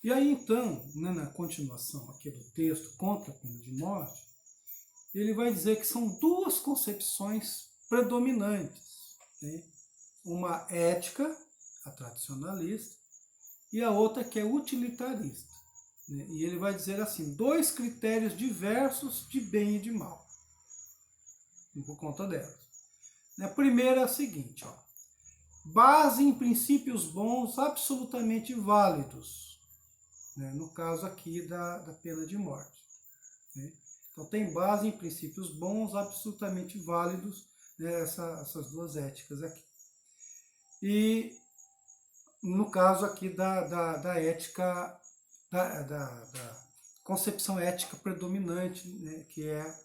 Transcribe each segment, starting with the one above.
E aí então, né, na continuação aqui do texto contra a pena de morte, ele vai dizer que são duas concepções predominantes, né? Uma ética, a tradicionalista, e a outra que é utilitarista, né? E ele vai dizer assim, dois critérios diversos de bem e de mal, por conta delas. A primeira é a seguinte, ó, base em princípios bons absolutamente válidos, né? No caso aqui da pena de morte, né? Então tem base em princípios bons absolutamente válidos, né? Essas duas éticas aqui. E no caso aqui da ética, da concepção ética predominante, né? Que é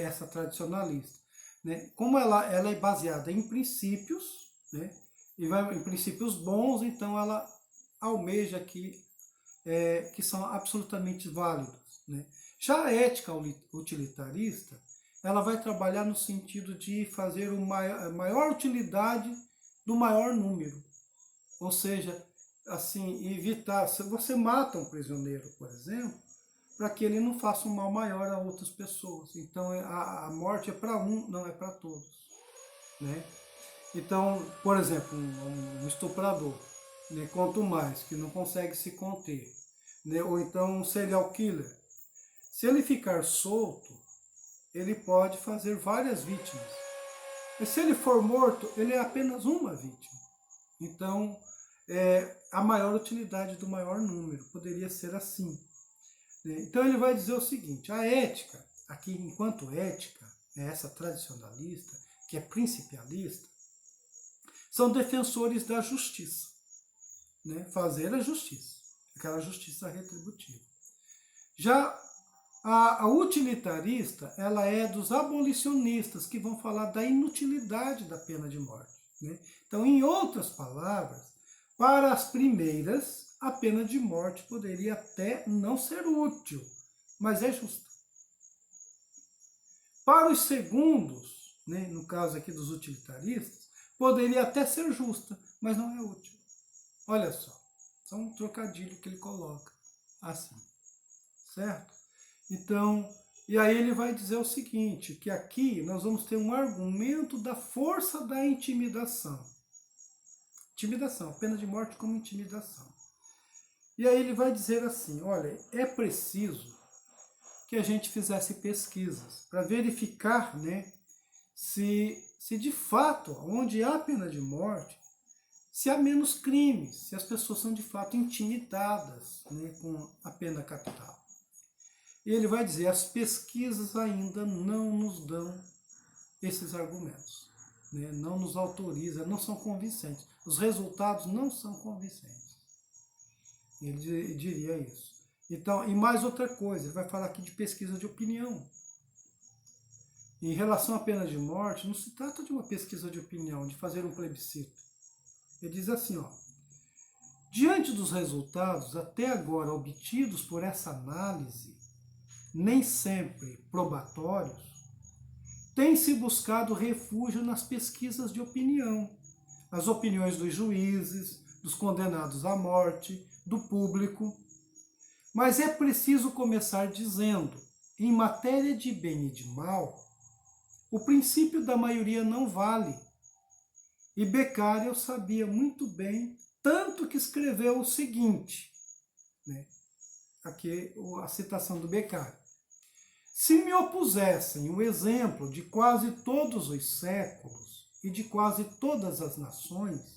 essa tradicionalista, né? Como ela é baseada em princípios, né? E vai em princípios bons, então ela almeja aqui que são absolutamente válidos, né? Já a ética utilitarista, ela vai trabalhar no sentido de fazer a maior utilidade do maior número, ou seja, assim, evitar, se você mata um prisioneiro, por exemplo, para que ele não faça um mal maior a outras pessoas. Então a morte é para um, não é para todos, né? Então, por exemplo, um estuprador, né, quanto mais, que não consegue se conter, né, ou então um serial killer, se ele ficar solto, ele pode fazer várias vítimas. E se ele for morto, ele é apenas uma vítima. Então, a maior utilidade do maior número poderia ser assim, né? Então ele vai dizer o seguinte, a ética, aqui enquanto ética, né, essa tradicionalista, que é principialista, são defensores da justiça, né? Fazer a justiça, aquela justiça retributiva. Já a utilitarista, ela é dos abolicionistas, que vão falar da inutilidade da pena de morte, né? Então, em outras palavras, para as primeiras, a pena de morte poderia até não ser útil, mas é justa. Para os segundos, né, no caso aqui dos utilitaristas, poderia até ser justa, mas não é útil. Olha só um trocadilho que ele coloca assim, certo? Então, e aí ele vai dizer o seguinte, que aqui nós vamos ter um argumento da força da intimidação. Intimidação, pena de morte como intimidação. E aí ele vai dizer assim, olha, é preciso que a gente fizesse pesquisas para verificar, né, se de fato, onde há pena de morte, se há menos crimes, se as pessoas são de fato intimidadas, né, com a pena capital. E ele vai dizer, as pesquisas ainda não nos dão esses argumentos, né, não nos autoriza, não são convincentes. Os resultados não são convincentes. Ele diria isso. Então, e mais outra coisa, ele vai falar aqui de pesquisa de opinião. Em relação à pena de morte, não se trata de uma pesquisa de opinião, de fazer um plebiscito. Ele diz assim, ó, diante dos resultados até agora obtidos por essa análise, nem sempre probatórios, tem-se buscado refúgio nas pesquisas de opinião, as opiniões dos juízes, dos condenados à morte, do público. Mas é preciso começar dizendo, em matéria de bem e de mal, o princípio da maioria não vale. E Beccaria sabia muito bem, tanto que escreveu o seguinte, né? Aqui a citação do Beccaria. Se me opusessem o exemplo de quase todos os séculos e de quase todas as nações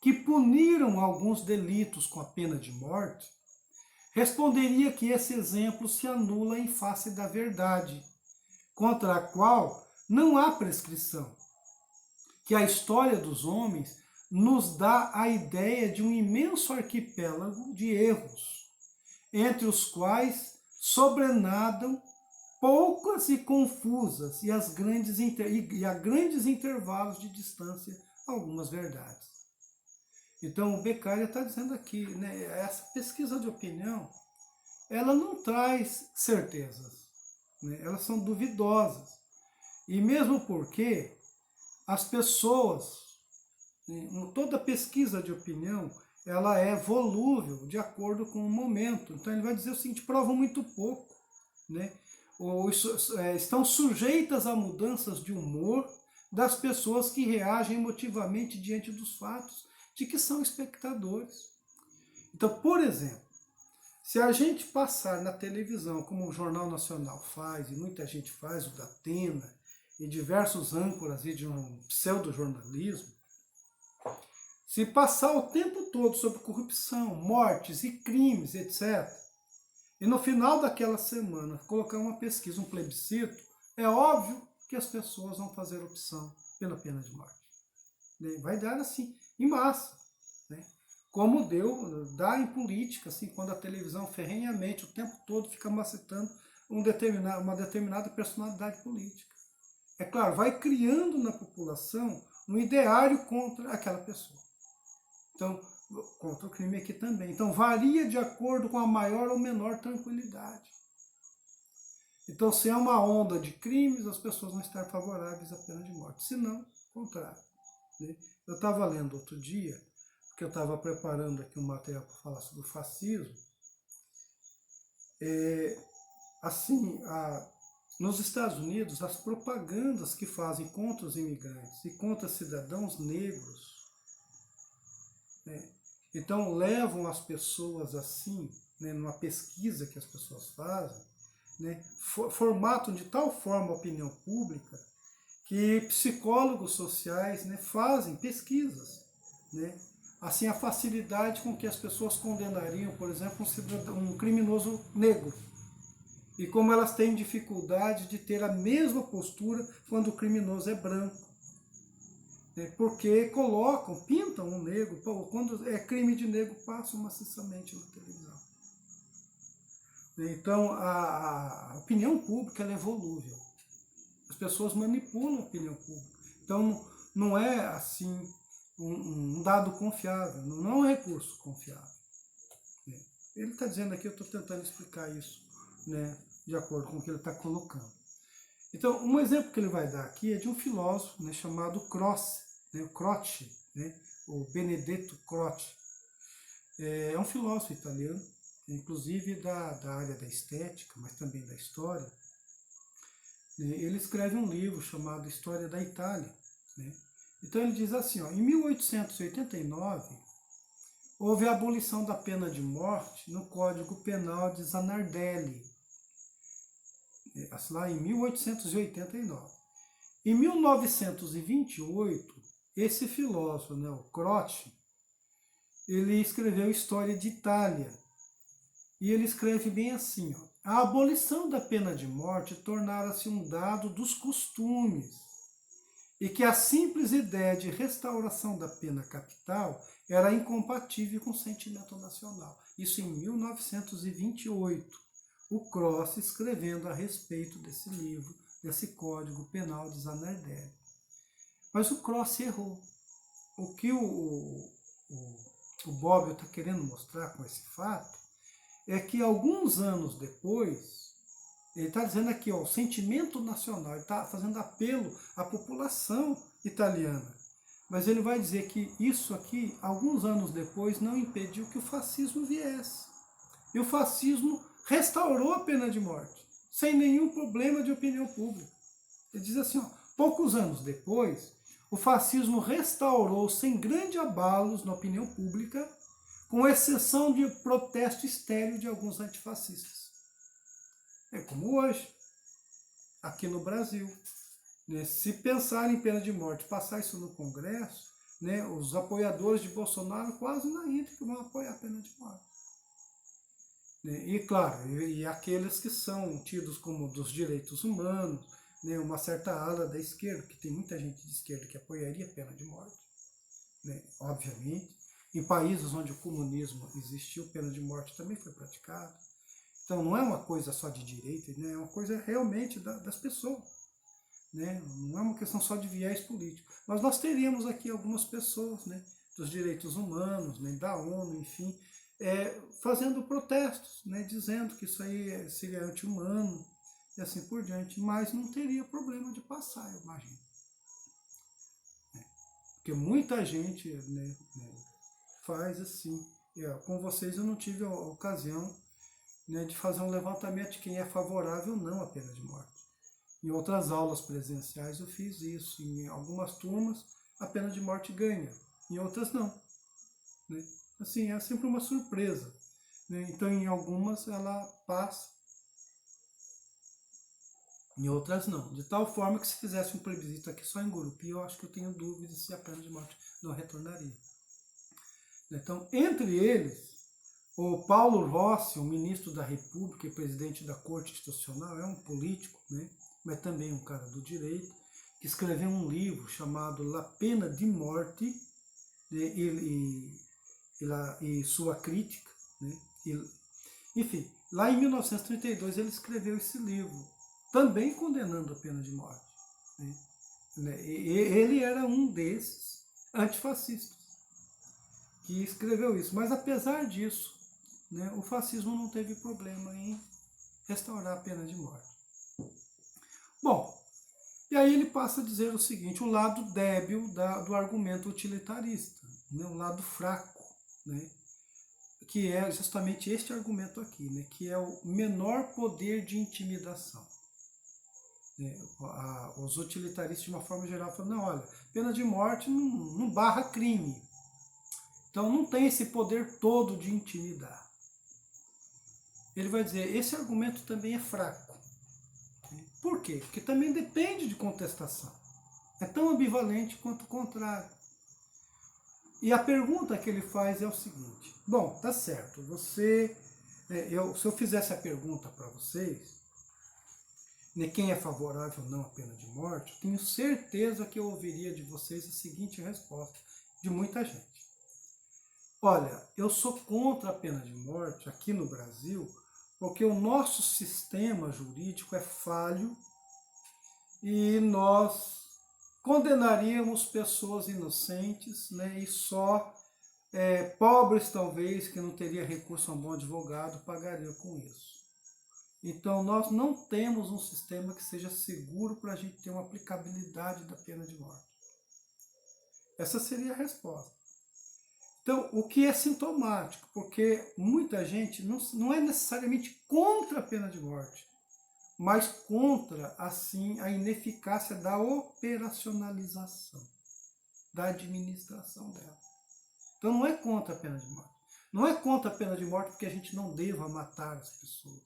que puniram alguns delitos com a pena de morte, responderia que esse exemplo se anula em face da verdade, contra a qual não há prescrição, que a história dos homens nos dá a ideia de um imenso arquipélago de erros, entre os quais sobrenadam poucas e confusas e a grandes intervalos de distância algumas verdades. Então o Beccaria está dizendo aqui, né, essa pesquisa de opinião, ela não traz certezas, né, elas são duvidosas. E mesmo porque as pessoas, toda pesquisa de opinião, ela é volúvel de acordo com o momento. Então ele vai dizer o seguinte, provam muito pouco, né? Estão sujeitas a mudanças de humor das pessoas que reagem emotivamente diante dos fatos de que são espectadores. Então, por exemplo, se a gente passar na televisão, como o Jornal Nacional faz, e muita gente faz, o Datena, e diversos âncoras de um pseudo-jornalismo, se passar o tempo todo sobre corrupção, mortes e crimes, etc., e no final daquela semana colocar uma pesquisa, um plebiscito, é óbvio que as pessoas vão fazer opção pela pena de morte. Vai dar assim, em massa. Como dá em política, assim, quando a televisão ferrenhamente, o tempo todo, fica macetando uma determinada personalidade política. É claro, vai criando na população um ideário contra aquela pessoa. Então, contra o crime aqui também. Então, varia de acordo com a maior ou menor tranquilidade. Então, se é uma onda de crimes, as pessoas vão estar favoráveis à pena de morte. Se não, o contrário. Eu estava lendo outro dia, porque eu estava preparando aqui um material para falar sobre o fascismo. Nos Estados Unidos, as propagandas que fazem contra os imigrantes e contra cidadãos negros, então levam as pessoas assim, numa pesquisa que as pessoas fazem, formatam de tal forma a opinião pública que psicólogos sociais fazem pesquisas. Assim, a facilidade com que as pessoas condenariam, por exemplo, um criminoso negro. E como elas têm dificuldade de ter a mesma postura quando o criminoso é branco. Porque pintam um negro, quando é crime de negro, passam maciçamente na televisão. Então, a opinião pública ela é volúvel. As pessoas manipulam a opinião pública. Então, não é assim um dado confiável, não é um recurso confiável. Ele está dizendo aqui, eu estou tentando explicar isso, de acordo com o que ele está colocando. Então, um exemplo que ele vai dar aqui é de um filósofo chamado Croce, o Croce, o Benedetto Croce. É um filósofo italiano, inclusive da área da estética, mas também da história. Ele escreve um livro chamado História da Itália. Então ele diz assim, em 1889, houve a abolição da pena de morte no Código Penal de Zanardelli, lá em 1889. Em 1928, esse filósofo, o Croce, ele escreveu História de Itália. E ele escreve bem assim, a abolição da pena de morte tornara-se um dado dos costumes, e que a simples ideia de restauração da pena capital era incompatível com o sentimento nacional. Isso em 1928, o Croce escrevendo a respeito desse livro, desse Código Penal de Zanardelli. Mas o Croce errou. O que o Bobbio está querendo mostrar com esse fato é que alguns anos depois, ele está dizendo aqui, o sentimento nacional, ele está fazendo apelo à população italiana. Mas ele vai dizer que isso aqui, alguns anos depois, não impediu que o fascismo viesse. E o fascismo restaurou a pena de morte, sem nenhum problema de opinião pública. Ele diz assim, poucos anos depois, o fascismo restaurou sem grandes abalos na opinião pública, com exceção de protesto estéril de alguns antifascistas. É como hoje, aqui no Brasil. Se pensar em pena de morte, passar isso no Congresso, os apoiadores de Bolsonaro quase na íntegra vão apoiar a pena de morte. E claro, e aqueles que são tidos como dos direitos humanos, uma certa ala da esquerda, que tem muita gente de esquerda que apoiaria a pena de morte, obviamente. Em países onde o comunismo existiu, pena de morte também foi praticada. Então não é uma coisa só de direita, é uma coisa realmente das pessoas. Não é uma questão só de viés político. Mas nós teríamos aqui algumas pessoas dos direitos humanos, da ONU, enfim, fazendo protestos, dizendo que isso aí seria anti-humano e assim por diante. Mas não teria problema de passar, eu imagino. Porque muita gente faz assim. Com vocês eu não tive a ocasião, né, de fazer um levantamento de quem é favorável ou não à pena de morte. Em outras aulas presenciais eu fiz isso. Em algumas turmas a pena de morte ganha, em outras não. Né? Assim, é sempre uma surpresa. Né? Então em algumas ela passa, em outras não. De tal forma que se fizesse um plebiscito aqui só em Gurupi, eu acho que eu tenho dúvidas se a pena de morte não retornaria. Então, entre eles, o Paulo Rossi, o ministro da República e presidente da Corte Constitucional, é um político, né, mas também um cara do direito, que escreveu um livro chamado La Pena de Morte, né, e sua crítica. Né, enfim, lá em 1932 ele escreveu esse livro, também condenando a pena de morte. Né, ele era um desses antifascistas que escreveu isso, mas apesar disso, né, o fascismo não teve problema em restaurar a pena de morte. Bom, e aí ele passa a dizer o seguinte, o lado débil do argumento utilitarista, né, o lado fraco, né, que é justamente este argumento aqui, né, que é o menor poder de intimidação. Né, os utilitaristas, de uma forma geral, falam, não, olha, pena de morte não barra crime, então não tem esse poder todo de intimidar. Ele vai dizer, esse argumento também é fraco. Por quê? Porque também depende de contestação. É tão ambivalente quanto o contrário. E a pergunta que ele faz é o seguinte, bom, tá certo, se eu fizesse a pergunta para vocês, né, quem é favorável ou não à pena de morte, eu tenho certeza que eu ouviria de vocês a seguinte resposta, de muita gente. Olha, eu sou contra a pena de morte aqui no Brasil, porque o nosso sistema jurídico é falho e nós condenaríamos pessoas inocentes, né, e só pobres, talvez, que não teria recurso a um bom advogado, pagariam com isso. Então, nós não temos um sistema que seja seguro para a gente ter uma aplicabilidade da pena de morte. Essa seria a resposta. Então, o que é sintomático, porque muita gente não é necessariamente contra a pena de morte, mas contra, assim, a ineficácia da operacionalização, da administração dela. Então não é contra a pena de morte. Não é contra a pena de morte porque a gente não deva matar as pessoas,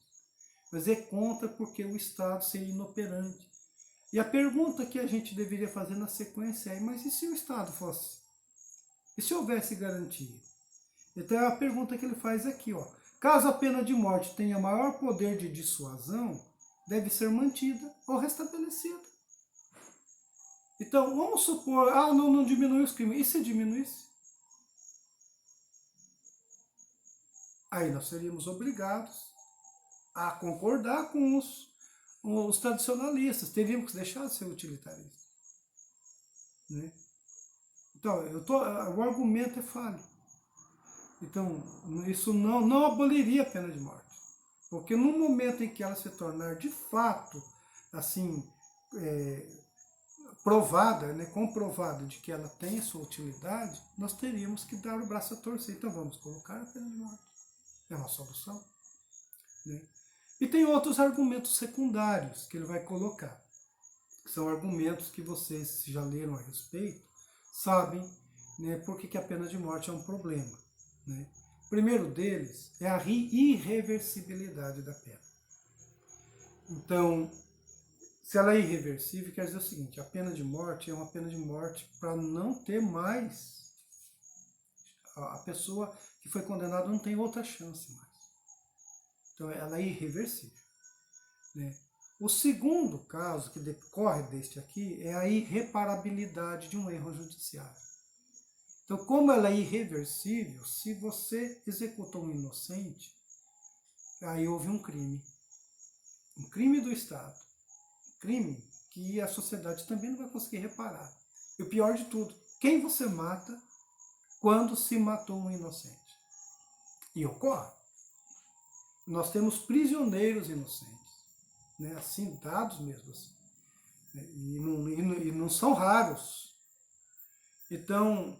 mas é contra porque o Estado seria inoperante. E a pergunta que a gente deveria fazer na sequência é, mas e se o Estado fosse? E se houvesse garantia? Então é a pergunta que ele faz aqui, ó. Caso a pena de morte tenha maior poder de dissuasão, deve ser mantida ou restabelecida. Então, vamos supor, não diminui os crimes. E se diminuísse? Aí nós seríamos obrigados a concordar com os tradicionalistas, teríamos que deixar de ser utilitaristas. Né? Então, o argumento é falho. Então, isso não aboliria a pena de morte. Porque no momento em que ela se tornar de fato, assim, provada, né, comprovada de que ela tem sua utilidade, nós teríamos que dar o braço a torcer. Então vamos colocar a pena de morte. É uma solução. Né? E tem outros argumentos secundários que ele vai colocar. Que são argumentos que vocês já leram a respeito, sabem, né, por que a pena de morte é um problema. Né? O primeiro deles é a irreversibilidade da pena. Então, se ela é irreversível, quer dizer o seguinte, a pena de morte é uma pena de morte para não ter mais, a pessoa que foi condenada não tem outra chance mais. Então ela é irreversível. Né? O segundo caso que decorre deste aqui é a irreparabilidade de um erro judiciário. Então, como ela é irreversível, se você executou um inocente, aí houve um crime do Estado, crime que a sociedade também não vai conseguir reparar. E o pior de tudo, quem você mata quando se matou um inocente? E ocorre. Nós temos prisioneiros inocentes, né? Assim, dados mesmo assim. E não são raros. Então,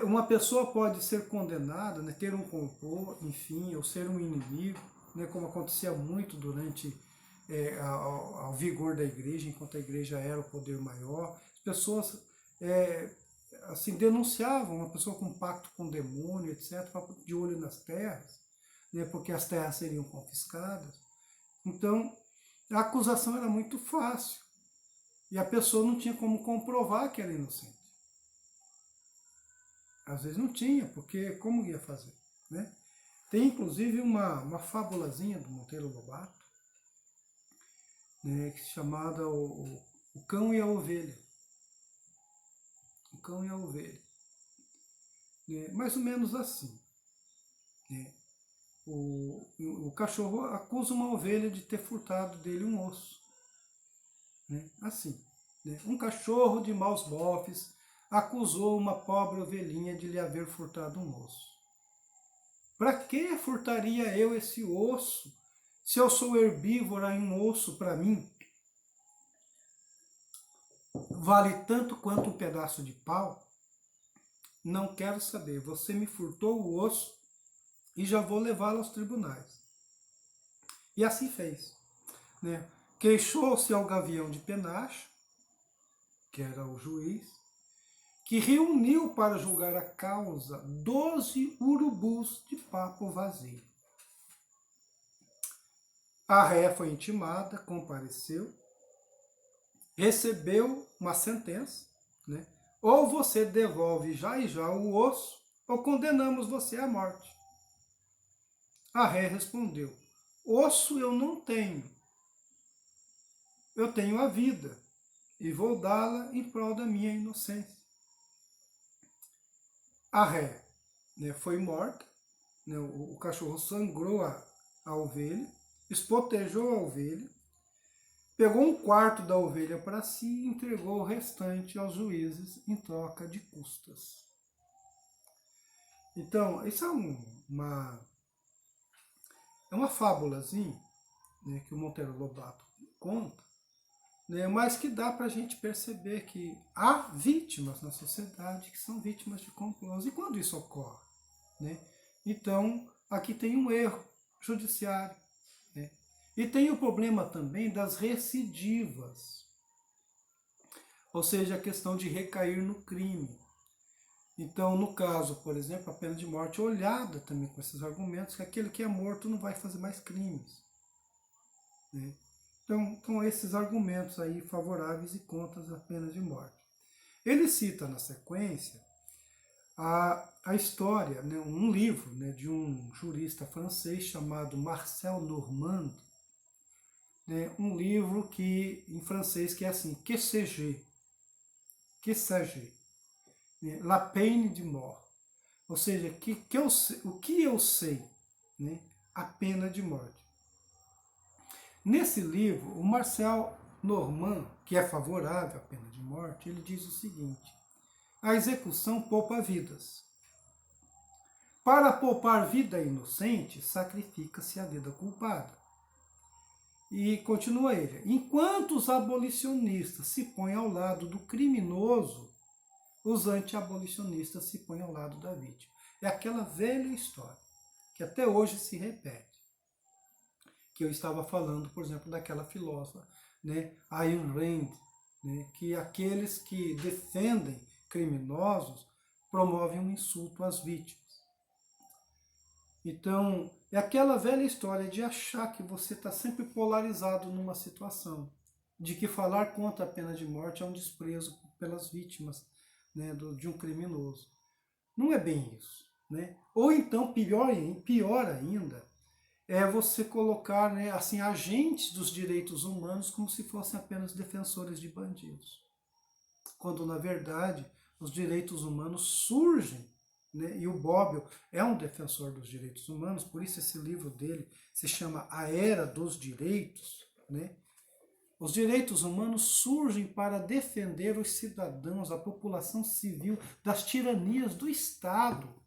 Uma pessoa pode ser condenada, né, ter um complô, enfim, ou ser um inimigo, né, como acontecia muito durante ao vigor da igreja, enquanto a igreja era o poder maior. As pessoas assim, denunciavam uma pessoa com pacto com o demônio, etc., de olho nas terras, né, porque as terras seriam confiscadas. Então, a acusação era muito fácil e a pessoa não tinha como comprovar que era inocente. Às vezes não tinha, porque como ia fazer, né? Tem inclusive uma fábulazinha do Monteiro Lobato, né, que se chamada o Cão e a Ovelha. O Cão e a Ovelha. Né, mais ou menos assim. Né? O cachorro acusa uma ovelha de ter furtado dele um osso. Né? Assim. Né? Um cachorro de maus bofes acusou uma pobre ovelhinha de lhe haver furtado um osso. Para que furtaria eu esse osso, se eu sou herbívora e um osso para mim vale tanto quanto um pedaço de pau? Não quero saber, você me furtou o osso e já vou levá-lo aos tribunais. E assim fez. Né? Queixou-se ao gavião de penacho, que era o juiz, que reuniu para julgar a causa 12 urubus de papo vazio. A ré foi intimada, compareceu, recebeu uma sentença, né? Ou você devolve já e já o osso, ou condenamos você à morte. A ré respondeu: osso eu não tenho, eu tenho a vida, e vou dá-la em prol da minha inocência. A ré, né, foi morta, né, o cachorro sangrou a ovelha, espotejou a ovelha, pegou um quarto da ovelha para si e entregou o restante aos juízes em troca de custas. Então, isso é uma fábulazinha, né, que o Monteiro Lobato conta, né, mas que dá para a gente perceber que há vítimas na sociedade que são vítimas de complôs. E quando isso ocorre? Né? Então, aqui tem um erro judiciário. Né? E tem o problema também das recidivas, ou seja, a questão de recair no crime. Então, no caso, por exemplo, a pena de morte é olhada também com esses argumentos, que aquele que é morto não vai fazer mais crimes. Né? Então, esses argumentos aí favoráveis e contra a pena de morte. Ele cita na sequência a história, né, um livro, né, de um jurista francês chamado Marcel Normand, né, um livro que em francês que é assim, que s'agit, né, la peine de mort, ou seja, o que eu sei, né, a pena de morte. Nesse livro, o Marcel Normand, que é favorável à pena de morte, ele diz o seguinte: a execução poupa vidas. Para poupar vida inocente, sacrifica-se a vida culpada. E continua ele: enquanto os abolicionistas se põem ao lado do criminoso, os anti-abolicionistas se põem ao lado da vítima. É aquela velha história que até hoje se repete. Que eu estava falando, por exemplo, daquela filósofa, né, Ayn Rand, né, que aqueles que defendem criminosos promovem um insulto às vítimas. Então, é aquela velha história de achar que você está sempre polarizado numa situação, de que falar contra a pena de morte é um desprezo pelas vítimas, né, de um criminoso. Não é bem isso. Né? Ou então, pior ainda, é você colocar, né, assim, agentes dos direitos humanos como se fossem apenas defensores de bandidos. Quando, na verdade, os direitos humanos surgem, né, e o Bobbio é um defensor dos direitos humanos, por isso esse livro dele se chama A Era dos Direitos. Né? Os direitos humanos surgem para defender os cidadãos, a população civil, das tiranias do Estado.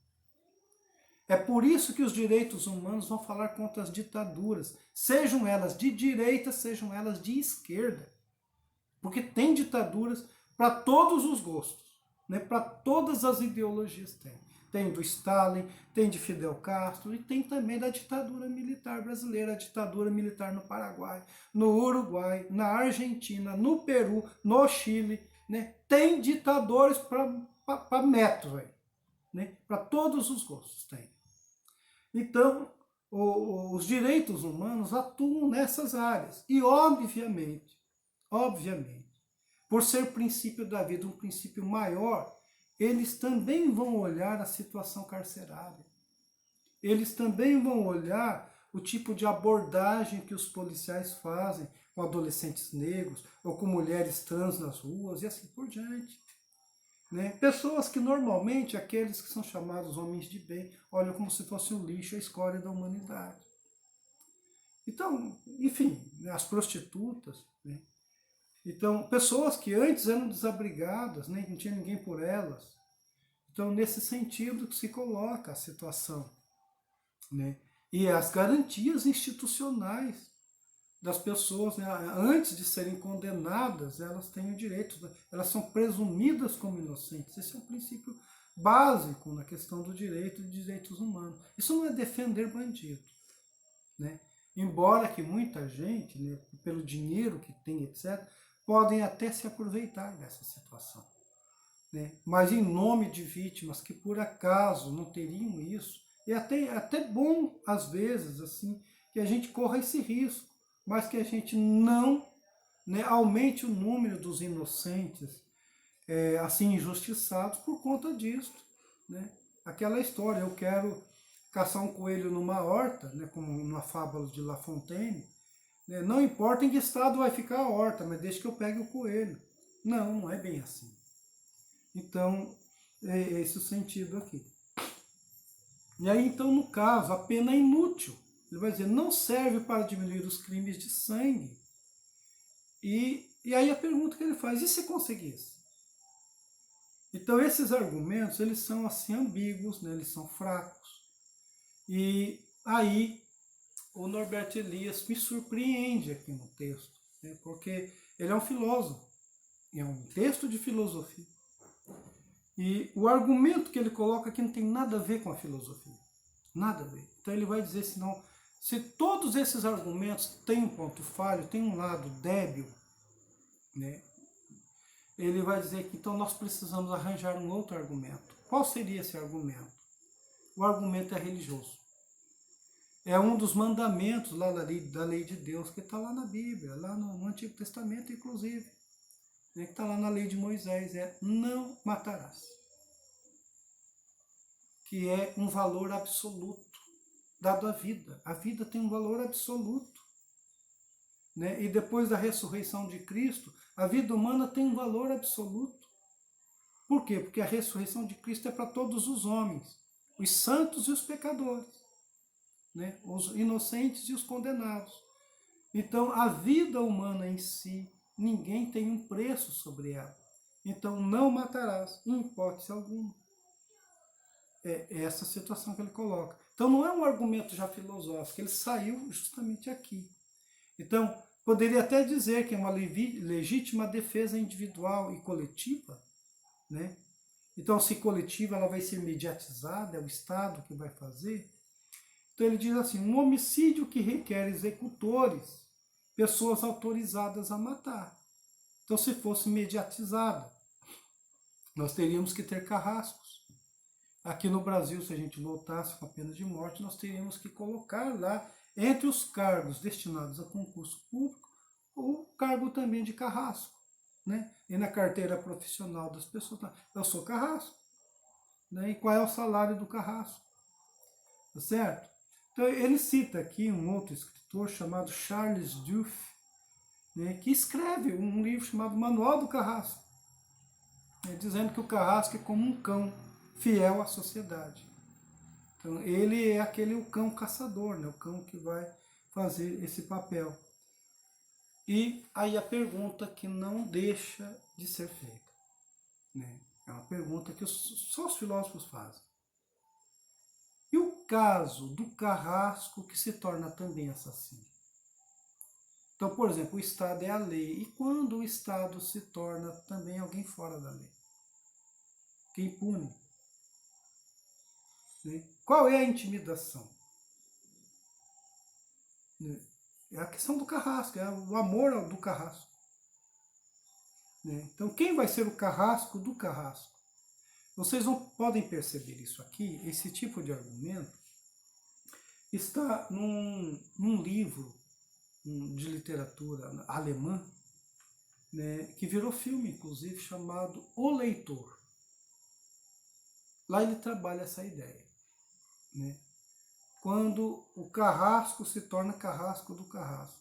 É por isso que os direitos humanos vão falar contra as ditaduras, sejam elas de direita, sejam elas de esquerda. Porque tem ditaduras para todos os gostos. né? Para todas as ideologias tem. Tem do Stalin, tem de Fidel Castro e tem também da ditadura militar brasileira, a ditadura militar no Paraguai, no Uruguai, na Argentina, no Peru, no Chile, né? Tem ditadores para metro, né? Para todos os gostos tem. Então, os direitos humanos atuam nessas áreas. E, obviamente, por ser princípio da vida, um princípio maior, eles também vão olhar a situação carcerária. Eles também vão olhar o tipo de abordagem que os policiais fazem com adolescentes negros ou com mulheres trans nas ruas e assim por diante. Né? Pessoas que normalmente, aqueles que são chamados homens de bem, olham como se fosse um lixo, a escória da humanidade. Então, enfim, as prostitutas, né? Então, pessoas que antes eram desabrigadas, né? Não tinha ninguém por elas. Então, nesse sentido que se coloca a situação. Né? E as garantias institucionais das pessoas, né? Antes de serem condenadas, elas têm o direito, elas são presumidas como inocentes. Esse é um princípio básico na questão do direito e de direitos humanos. Isso não é defender bandido. Né? Embora que muita gente, né, pelo dinheiro que tem, etc., podem até se aproveitar dessa situação. Né? Mas em nome de vítimas que por acaso não teriam isso, é até bom, às vezes, assim, que a gente corra esse risco, mas que a gente não, né, aumente o número dos inocentes assim injustiçados por conta disso. Né? Aquela história, eu quero caçar um coelho numa horta, né, como numa fábula de La Fontaine, né, não importa em que estado vai ficar a horta, mas deixa que eu pegue o coelho. Não, não é bem assim. Então, é esse o sentido aqui. E aí, então, no caso, a pena é inútil. Ele vai dizer, não serve para diminuir os crimes de sangue. E aí a pergunta que ele faz, e se conseguisse? Então, esses argumentos, eles são assim ambíguos, né? Eles são fracos. E aí, o Norbert Elias me surpreende aqui no texto, né? Porque ele é um filósofo, é um texto de filosofia. E o argumento que ele coloca aqui não tem nada a ver com a filosofia. Nada a ver. Então ele vai dizer, senão, se todos esses argumentos têm um ponto falho, têm um lado débil, né? Ele vai dizer que então nós precisamos arranjar um outro argumento. Qual seria esse argumento? O argumento é religioso. É um dos mandamentos lá da lei de Deus, que está lá na Bíblia, lá no Antigo Testamento, inclusive. Né, que está lá na lei de Moisés, é não matarás. Que é um valor absoluto, dado à vida. A vida tem um valor absoluto. Né? E depois da ressurreição de Cristo, a vida humana tem um valor absoluto. Por quê? Porque a ressurreição de Cristo é para todos os homens, os santos e os pecadores, né? Os inocentes e os condenados. Então, a vida humana em si, ninguém tem um preço sobre ela. Então, não matarás, em hipótese alguma. É essa situação que ele coloca. Então, não é um argumento já filosófico, ele saiu justamente aqui. Então, poderia até dizer que é uma legítima defesa individual e coletiva, né? Então, se coletiva, ela vai ser mediatizada, é o Estado que vai fazer. Então, ele diz assim, um homicídio que requer executores, pessoas autorizadas a matar. Então, se fosse mediatizada, nós teríamos que ter carrascos. Aqui no Brasil, se a gente voltasse com a pena de morte, nós teríamos que colocar lá, entre os cargos destinados a concurso público, o cargo também de carrasco. Né? E na carteira profissional das pessoas, eu sou carrasco. Né? E qual é o salário do carrasco? Tá certo? Então, ele cita aqui um outro escritor chamado Charles Duff, né, que escreve um livro chamado Manual do Carrasco, né, dizendo que o carrasco é como um cão fiel à sociedade. Então, ele é o cão caçador, né, o cão que vai fazer esse papel. E aí a pergunta que não deixa de ser feita. Né, é uma pergunta que só os filósofos fazem. E o caso do carrasco que se torna também assassino? Então, por exemplo, o Estado é a lei. E quando o Estado se torna também alguém fora da lei? impune. Né? Qual é a intimidação? Né? É a questão do carrasco, é o amor do carrasco. Né? Então, quem vai ser o carrasco do carrasco? Vocês não podem perceber isso aqui, esse tipo de argumento está num livro de literatura alemã, né, que virou filme, inclusive, chamado O Leitor. Lá ele trabalha essa ideia. Né? Quando o carrasco se torna carrasco do carrasco.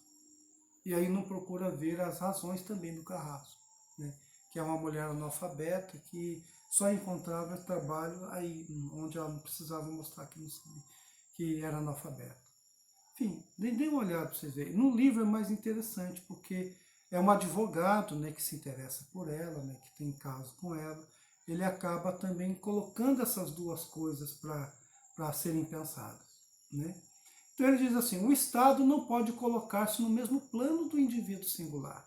E aí não procura ver as razões também do carrasco. Né? Que é uma mulher analfabeta que só encontrava trabalho aí, onde ela não precisava mostrar que era analfabeta. Enfim, dê uma olhada para vocês verem. No livro é mais interessante, porque é um advogado, né, que se interessa por ela, né, que tem caso com ela. Ele acaba também colocando essas duas coisas para serem pensadas. Né? Então ele diz assim, o Estado não pode colocar-se no mesmo plano do indivíduo singular.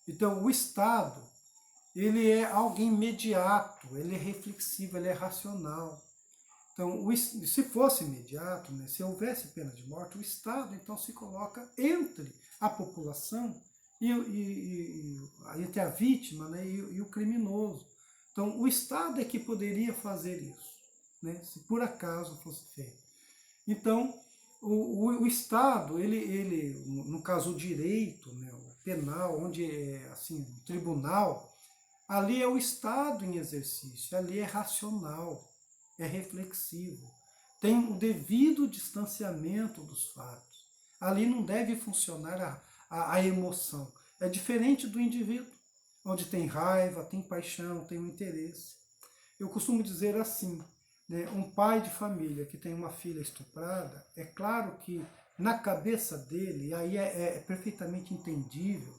Então o Estado, ele é algo imediato, ele é reflexivo, ele é racional. Então, se fosse imediato, né, se houvesse pena de morte, o Estado então se coloca entre a população entre a vítima, né, e o criminoso. Então, o Estado é que poderia fazer isso, né, se por acaso fosse feito. Então, o Estado, ele, no caso o direito, né, o penal, onde é assim, o tribunal, ali é o Estado em exercício, ali é racional, é reflexivo, tem o devido distanciamento dos fatos. Ali não deve funcionar a emoção. É diferente do indivíduo, onde tem raiva, tem paixão, tem um interesse. Eu costumo dizer assim, né, um pai de família que tem uma filha estuprada, é claro que na cabeça dele, aí é perfeitamente entendível,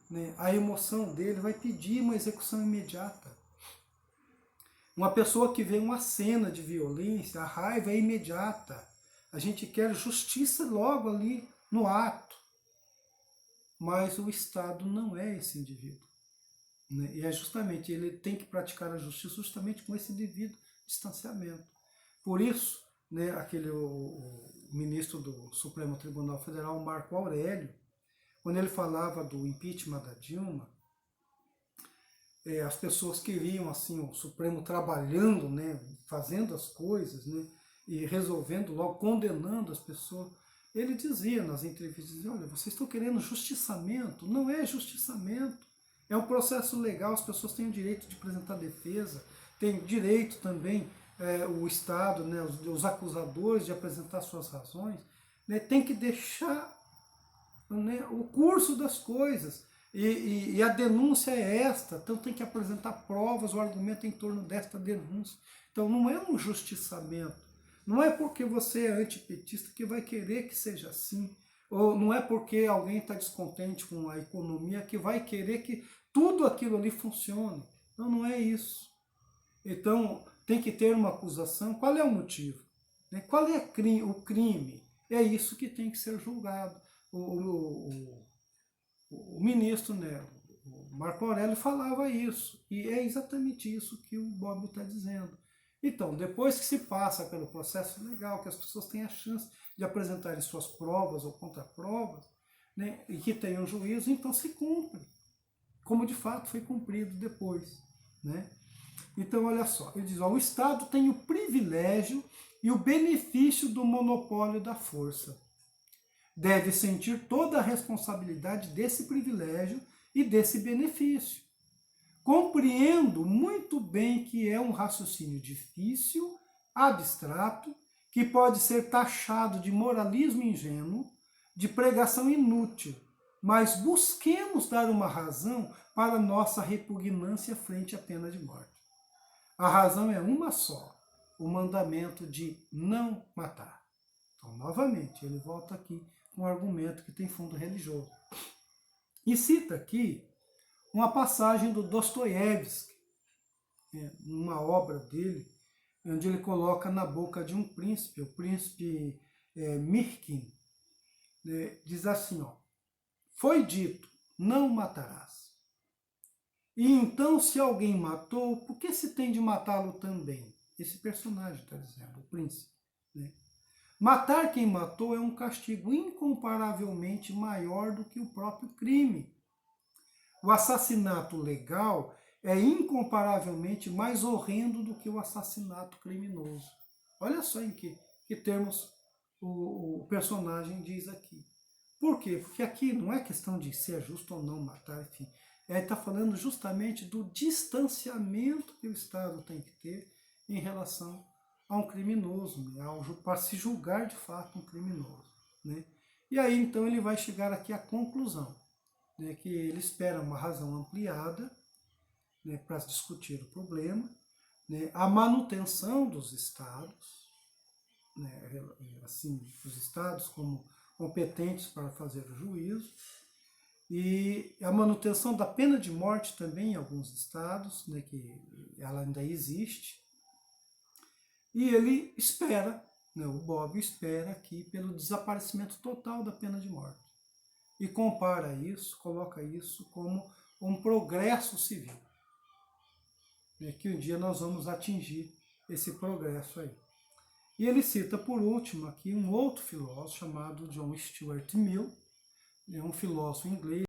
né, a emoção dele vai pedir uma execução imediata. Uma pessoa que vê uma cena de violência, a raiva é imediata. A gente quer justiça logo ali no ato. Mas o Estado não é esse indivíduo. Né? E é justamente, ele tem que praticar a justiça justamente com esse devido distanciamento. Por isso, né, o ministro do Supremo Tribunal Federal, Marco Aurélio, quando ele falava do impeachment da Dilma, as pessoas queriam assim o Supremo trabalhando, né, fazendo as coisas, né, e resolvendo logo, condenando as pessoas. Ele dizia nas entrevistas, olha, vocês estão querendo justiçamento? Não é justiçamento. É um processo legal, as pessoas têm o direito de apresentar defesa, têm direito também, o Estado, né, os acusadores de apresentar suas razões, né, tem que deixar, né, o curso das coisas. E a denúncia é esta, então tem que apresentar provas, o argumento em torno desta denúncia. Então não é um justiçamento, não é porque você é antipetista que vai querer que seja assim, ou não é porque alguém está descontente com a economia que vai querer que tudo aquilo ali funcione. Não, não é isso. Então tem que ter uma acusação. Qual é o motivo? Qual é o crime? É isso que tem que ser julgado. O ministro, né, o Marco Aurélio, falava isso. E é exatamente isso que o Bob está dizendo. Então, depois que se passa pelo processo legal, que as pessoas têm a chance de apresentarem suas provas ou contraprovas, né, e que tenham um juízo, então se cumpre, como de fato foi cumprido depois. Né? Então, olha só, ele diz, ó, o Estado tem o privilégio e o benefício do monopólio da força. Deve sentir toda a responsabilidade desse privilégio e desse benefício. Compreendo muito bem que é um raciocínio difícil, abstrato, que pode ser taxado de moralismo ingênuo, de pregação inútil, mas busquemos dar uma razão para nossa repugnância frente à pena de morte. A razão é uma só, o mandamento de não matar. Então, novamente, ele volta aqui com um argumento que tem fundo religioso. E cita aqui uma passagem do Dostoiévski, numa obra dele, onde ele coloca na boca de um príncipe, o príncipe Mirkin, diz assim, ó, foi dito, não matarás. E então, se alguém matou, por que se tem de matá-lo também? Esse personagem está dizendo, o príncipe. Né? Matar quem matou é um castigo incomparavelmente maior do que o próprio crime. O assassinato legal é incomparavelmente mais horrendo do que o assassinato criminoso. Olha só em que termos o personagem diz aqui. Por quê? Porque aqui não é questão de se é justo ou não matar, enfim. Ele está falando justamente do distanciamento que o Estado tem que ter em relação a um criminoso, né? Para se julgar de fato um criminoso. Né? E aí então ele vai chegar aqui à conclusão, né, que ele espera uma razão ampliada, né, para discutir o problema, né, a manutenção dos estados, né, assim, os estados como competentes para fazer o juízo, e a manutenção da pena de morte também em alguns estados, né, que ela ainda existe, e ele espera, né, o Bob espera aqui pelo desaparecimento total da pena de morte. E compara isso, coloca isso como um progresso civil. Né, que um dia nós vamos atingir esse progresso aí. E ele cita, por último, aqui um outro filósofo chamado John Stuart Mill, um filósofo inglês,